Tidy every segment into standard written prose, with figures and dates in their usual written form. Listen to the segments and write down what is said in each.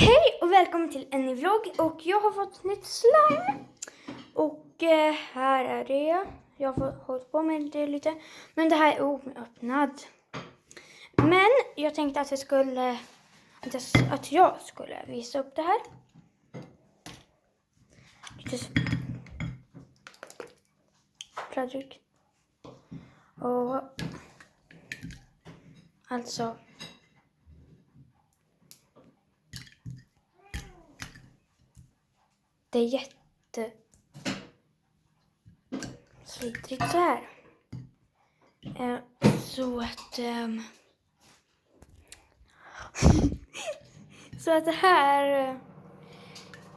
Hej och välkommen till en ny vlogg. Och jag har fått nytt slime. Och här är det. Jag har hållit på med det lite. Men det här är oöppnad. Men jag tänkte att jag skulle visa upp det här. Lite plattryck. Och alltså det är slittrigt så här. Så att så att det här,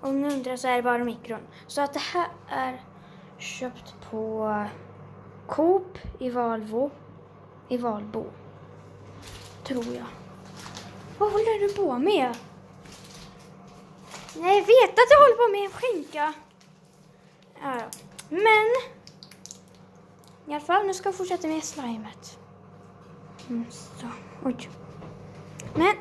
om ni undrar, så är det bara mikron. Så att det här är köpt på Coop i Valbo, tror jag. Vad håller du på med? Nej, jag vet att jag håller på med en skinka. Ja, men i alla fall, nu ska jag fortsätta med slimet. Så, oj. Men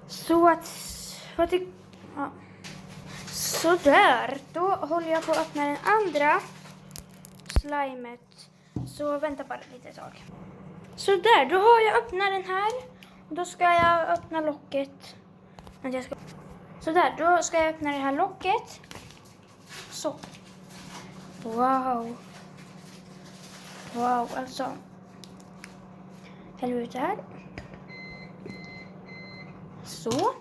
så att så där, då håller jag på att öppna den andra slimet. Så vänta bara lite tag. Så där, då har jag öppnat den här. Då ska jag öppna locket. Så där, då ska jag öppna det här locket. Så. Wow. Wow, alltså. Häller ut det här. Så.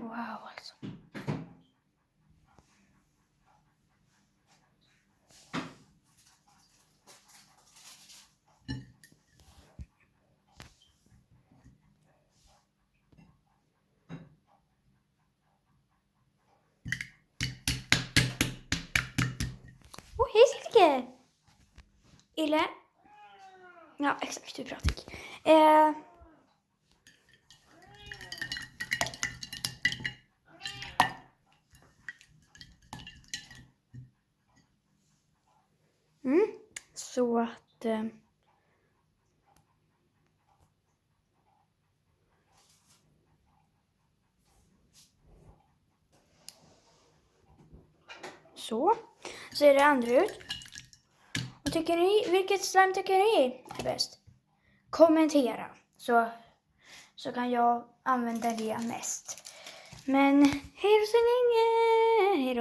Wow, alltså. Hej Silke! Ille? Ja, exakt, du pratar inte. Så att så ser det andra ut. Och tycker ni, vilket slime tycker ni är bäst? Kommentera så kan jag använda det mest. Men hej så länge! Hej då.